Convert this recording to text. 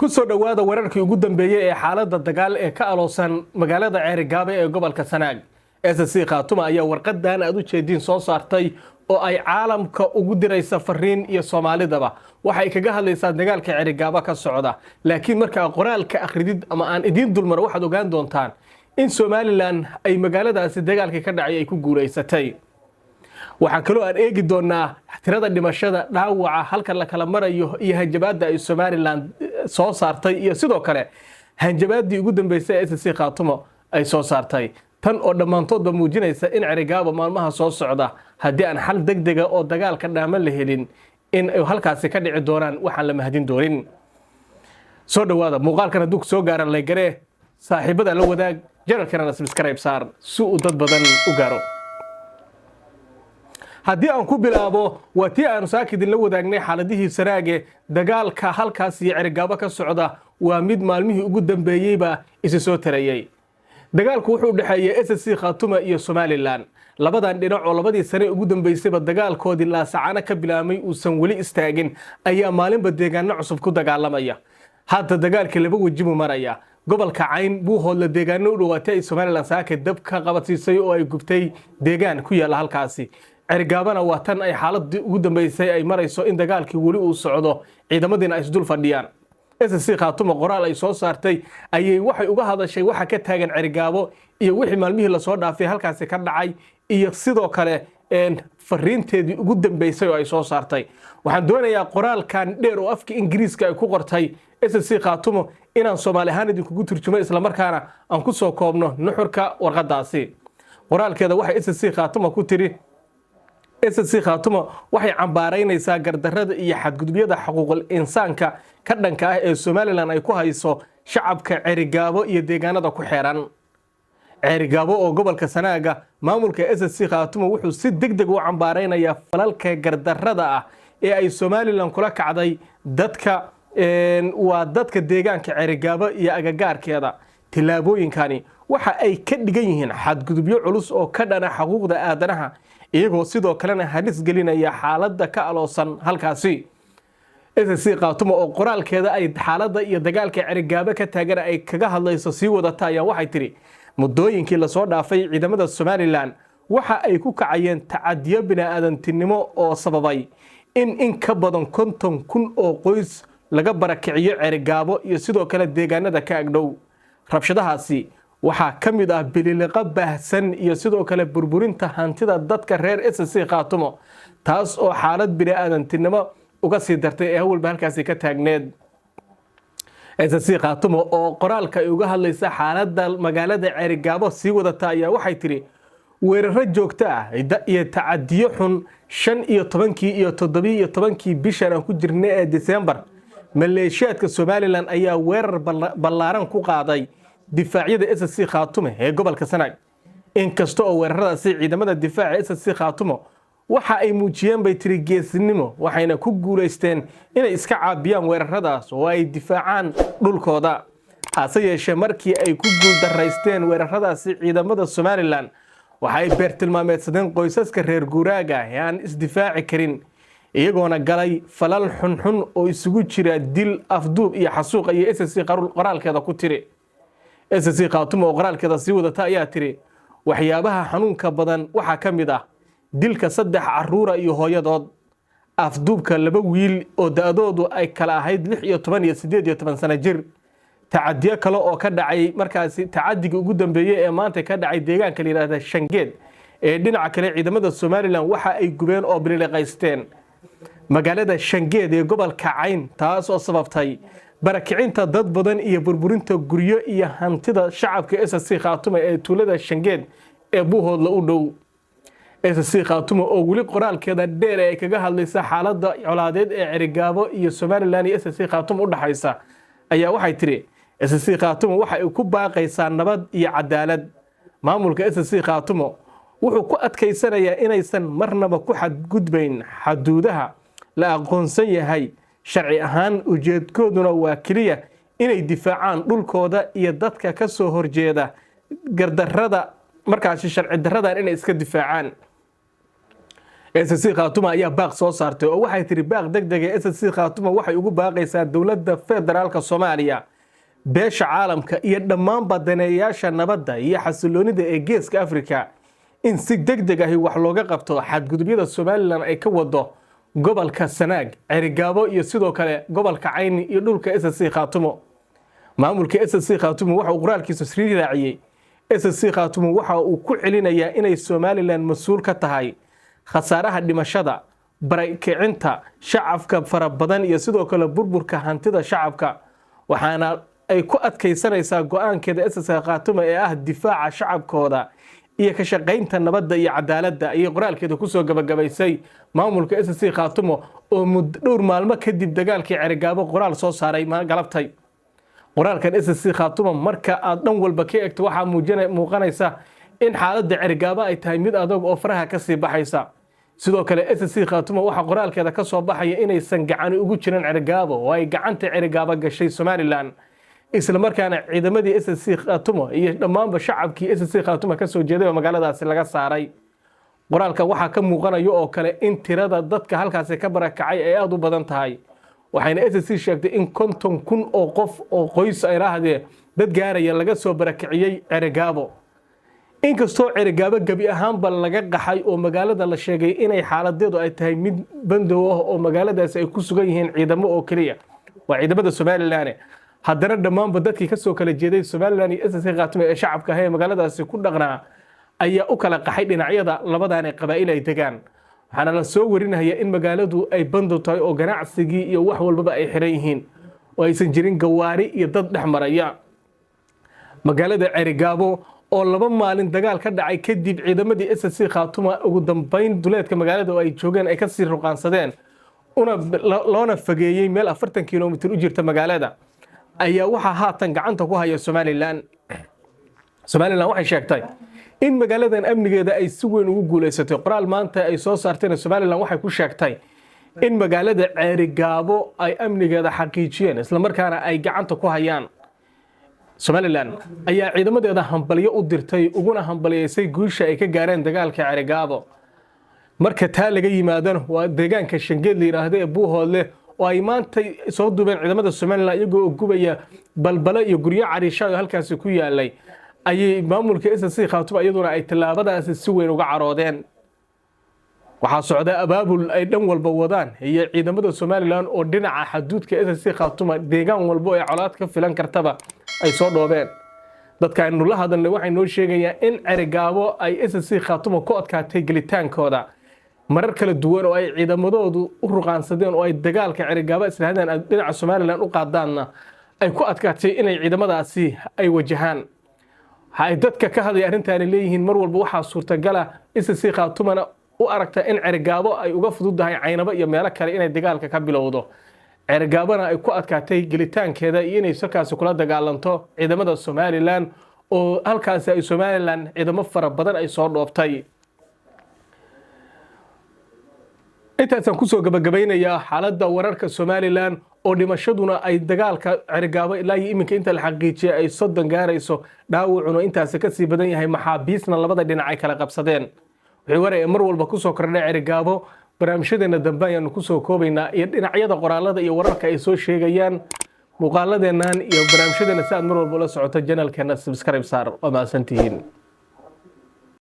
kusoo dhawaada wararkii ugu dambeeyay ee xaaladda dagaal ee ka aloosan magaalada Ceerigaabo ee gobolka Sanaag. SSC Khaatuma ayaa warqadan aad u jeedin soo saartay oo ay caalamka ugu diraysa fariin iyo Soomaalidaba. Waxay kaga hadlaysaa dagaalka Ceerigaabo ka socda, laakiin marka qoraalka akhridid ama aan idin dulmar waxaad ogaan doontaan in Somaliland ay magaaladaasi dagaalka ka dhacay ay ku guuleysatay. waxaan kaloo aan eegi doonaa tirada dhimashada dhaawaca halka la kala marayo iyo hanjabaadda ay Somaliland soo saartay iyo sidoo kale hanjabaadii ugu dambeysay ee SSC Khaatuma ay soo saartay tan oo dhamaantoodba muujinaysa in Ceerigaabo maalmaha soo socda haddii aan xal degdeg ah oo dagaalka dhaaman la helin in ay halkaasi ka dhici doonaan waxaan la mahadin doonin. soo dhawaada muuqaalkan hadduu soo gaaran la garee saaxiibada la wadaag janalkana subscribe saar si uu dad badan u gaaro. haddii aan ku bilaabo waa tii aanu saakidin la wadaagnay xaaladihii Sanaage dagaalka halkaas iyo Ceerigaabo ka socda waa mid maalmihii ugu dambeeyayba isi soo tarayay. dagaalku wuxuu u dhaxeeyay SSC Khaatuma iyo Somaliland labadan dhinac oo labadii sano ugu dambeysayba dagaalkoodii la saacana ka bilaamay uusan wali istaagin ayaa maalinba deegaano cusub ku dagaalamaya. hadda dagaalka laba wajibu maraya gobolka Cayn buu hoodla deegaano u dhawaatay ay Somaliland saaka dab ka qabatay oo ay gubtay deegaan ku yaala halkaasi. Ceerigaabana waa tan ay xaaladii ugu dambeysay ay marayso in dagaalkii wali uu socdo ciidamadina ay isdul fadhiyaan. SSC Khaatuma qoraal ay soo saartay ayay waxay uga hadashay waxa ka taagan Ceerigaabo iyo wixii maalmihii la soo dhaafay halkaasi ka dhacay iyo sidoo kale fariinteedii ugu dambeysay oo ay soo saartay. waxaan doonayaa qoraalkan dheer oo afka Ingiriiska ay ku qortay SSC Khaatuma inaan Soomaali ahaan idinku turjumo isla markaana aan ku soo koobno nuxurka warqadaasi. qoraalkeeda waxay SSC Khaatuma ku tiri SSC Khaatuma waxay cambaaraynaysaa gardarrada iyo xadgudubyada xuquuqul insaanka ka dhanka ah ee Somaliland ay ku hayso shacabka Ceerigaabo iyo deegaanada ku xeeran. Ceerigaabo oo gobolka Sanaaga maamulka SSC Khaatuma wuxuu si degdeg u cambaaraynayaa falalka gardarrada ah ee ay Somaliland kula kacday dadka deegaanka Ceerigaabo iyo agagaarkeeda. tilaabooyinkani waxa ay ka dhigan yihiin xadgudubyo culus oo ka dhana xuquuqda aadanaha iyagoo sidoo kalena halis gelinaya xaaladda ka aloosan halkaasi. SSC Khaatuma oo qoraalkeeda ay xaaladda iyo dagaalka Ceerigaabo ka taagan ay kaga hadlayso sii wadata ayaa waxay tiri muddooyinkii la soo dhaafay ciidamada Somaliland waxa ay ku kacayeen tacadiyo bini'aadantinimo oo sababay in ka badan 50,000 oo qoys laga barakiciyo Ceerigaabo iyo sidoo kale deegaanada ka agdhow. rabshadahaasi waxaa ka mid ah bililiqa baahsan iyo sidoo kale burburinta hantida dadka reer SSC Khaatuma taas oo xaalad bini'aadantinimo uga sii dartay ee hawlba halkaasi ka taagneed. SSC Khaatuma oo qoraalka ay uga hadlaysa xaaladda magaalada Ceerigaabo sii wadata ayaa waxay tiri weeraro joogto ah iyo tacadiyo xun 15 iyo 17 bishan aan ku jirnay ee December maleeshiyaadka Somaliland ayaa weerar ballaaran ku qaaday difaacyada SSC Khaatuma ee gobolka Sanaag. inkasta oo weeraradaasi ciidamada difaaca SSC Khaatuma waxa ay muujiyeen bay tiri geesinimo waxayna ku guuleysteen inay iska caabiyaan weeraradaas oo ay difaacaan dhulkooda. hase yeeshee markii ay ku guuldaraysteen weeraradaasi ciidamada Somaliland waxay beertilmaameedsadeen qoysaska reer guuraaga ee aan isdifaaci karin iyagoona galay falal xunxun oo isugu jira dil afduub iyo xasuuq ay SSC qoraalkeeda ku tiri. SSC Khaatuma oo qoraalkeeda sii wadata ayaa tiri waxyaabaha xanuunka badan waxa ka mid ah dilka 3 caruur iyo hooyadood, afduubka 2 wiil oo da'doodu ay kala ahayd 16 iyo 18 sano jir, tacadiyo kale oo ka dhacay markaasi tacadiga ugu dambeeyay ee maanta ka dhacay deegaanka la yiraahdo Shangeed ee dhinaca kale ciidamada Somaliland waxa ay gubeen oo bililiqaysteen magaalada Shangeed ee gobolka Cayn taas oo sababtay barakicinta dad badan iyo burburinta guryo iyo hantida shacabka SSC Khaatuma ee tuulada Shangeed ee buuhoodla u dhow. SSC Khaatuma oo wali qoraalkeeda dheer ay kaga hadlaysa xaaladda colaadeed ee Ceerigaabo iyo Somaliland iyo SSC Khaatuma u dhaxaysa ayaa waxay tiri SSC Khaatuma waxa ay ku baaqaysaa nabad iyo cadaalad. maamulka SSC Khaatuma wuxuu ku adkaysanayaa inaysan marnaba ku xadgudbayn xuduudaha la aqoonsan yahay sharci ahaan ujeedkooduna waa kaliya inay difaacaan dhulkooda iyo dadka ka soo horjeeda gardarrada markaas sharci darradan inay iska difaacaan. SSC Khaatuma ayaa baaq soo saartay oo waxay tiri baaq degdeg ah SSC Khaatuma waxay ugu baaqaysaa dawladda federaalka Soomaaliya beesha caalamka iyo dhammaan badaneeyaasha nabadda iyo xasiloonida ee geeska Afrika in si degdeg ah wax looga qabto xadgudubyada Somaliland ay ka wado gobolka Sanaag Cerigabo iyo sidoo kale gobolka Cayni iyo dhulka SSC Khaatuma maamulka SSC Khaatuma waxa uu qoraalkiisa sii raaciyay SSC Khaatuma waxa uu ku celinayaa inay Somaliland mas'uul ka tahay khasaaraha dhimashada baraykicinta shacabka fara badan iyo sidoo kale burburka hantida shacabka waxaana ay ku adkaysanaysaa go'aankeeda SSC Khaatuma ee ah difaaca shacabkooda iyo ka shaqaynta nabadda iyo cadaaladda ay qoraalkeeda ku soo gabagabaysay maamulka SSC Khaatuma oo dhowr maalmo kadib dagaalkii Cerigabo qoraal soo saaray galabtay qoraalkan SSC Khaatuma marka aad dhan walba ka eegto waxa muuqanaysa in xaaladda Cerigabo ay tahay mid adag oo faraha ka sii baxaysa sidoo kale SSC Khaatuma waxa qoraalkeeda ka soo baxaya inaysan gacan ugu jirin Cerigabo oo ay gacanta Cerigabo gashay Somaliland isla markaana ciidamadii SSC Khaatuma iyo dhammaanba shacabkii SSC Khaatuma ka soo jeeday magaaladaasi laga saaray qoraalka waxa ka muuqanaya oo kale in tirada dadka halkaas ka barakacay ay aad u badan tahay waxayna SSC sheegtay in 50,000 oo qof oo qoys ay raahdeen dad gaaraya laga soo barakaciyay Cerigabo inkastoo Cerigabo gabi ahaanba laga qaxay oo magaalada la sheegay inay xaaladeedu ay tahay mid bandow ah oo magaaladaas ay ku sugan yihiin ciidamo oo kaliya waa ciidamada Somaliland haddana dhammaanba dadkii ka soo kala jeeday Somaliland iyo SSC Khaatuma ee shacabka ah ee magaaladaasi ku dhaqnaa ayaa u kala qaxay dhinacyada labadan qabaa'il ay degaan waxaana la soo warinayaa in magaaladu ay bandow tahay oo ganacsigii iyo wax walba ay xiran yihiin oo aysan jirin gawaari iyo dad dhex maraya magaalada Cerigabo oo 2 maalin dagaal ka dhacay kadib ciidamadii SSC Khaatuma ugu dambeyn duleedka magaalada ay joogeen ay ka sii ruqaansadeen loona fageeyay meel 40 kiiloomitir u jirta magaalada ayaa waxa haatan gacanta ku haya Somaliland waxay sheegtay in magaaladan amnigeeda ay si weyn ugu guuleysatay qoraal maanta ay soo saarteen Somaliland waxay ku sheegtay in magaalada Cerigabo ay amnigeeda xaqiijiyeen isla markaana ay gacanta ku hayaan Somaliland ayaa ciidamadeeda hambaliyo u dirtay uguna hambaliyeysay guusha ay ka gaareen dagaalka Cerigabo marka taa laga yimaadana waa deegaanka Shangeed la yiraahdo ee Buuhoodle oo ay maanta soo duubeen ciidamada Somaliland iyagoo gubaya balbala iyo guryo cariisha oo halkaas ku yaalay ayay maamulka SSC Khaatuma iyaduna ay talaabadaas si weyn uga caroodeen waxa socda abaabul ay dhan walba wadaan iyo ciidamada Somaliland oo dhinaca xuduudka SSC Khaatuma deegaan walba ay colaad ka filan kartaba ay soo dhoobeen dadka aynu la hadalnay waxay noo sheegayaan in Cerigabo ay SSC Khaatuma ku adkaatay gelitaankooda marar kala duwan oo ay ciidamadoodu u ruqaansadeen oo ay dagaalka Cerigabo islaadaan dhinaca Somaliland u qaadaanna ay ku adkaatay inay ciidamadaasi ay wajahaan hay dadka ka hadlay arrintan leeyihiin mar walba waxa suurtagal ah SSC Khaatumana u aragta in Cerigabo ay uga fududahay Caynaba iyo meelo kale inay dagaalka ka bilowdo Cerigabona ay ku adkaatay gelitaankeeda iyo inay sarkaas kula dagaalanto ciidamada Somaliland oo halkaas ay Somaliland ciidamo fara badan ay soo dhooftay intaasaan ku soo gabagabaynayaa xaaladda wararka Somaliland oo dhimashaduna ay dagaalka Cerigabo ilaa iminka inta la xaqiijiyay ay 30 gaarayso dhaawacuna intaas ka sii badan yahay maxaabiisna labada dhinac ay kala qabsadeen wixii waray mar walba ku soo kordhay Cerigabo barnaamijyadeena dambe ayaan ku soo koobaynaa iyo dhinacyada qoraalada iyo wararka ay soo sheegayaan muuqaaladeenan iyo barnaamijyadeena si aad mar walba la socoto channelkeena subscribe saar oo maasantihiin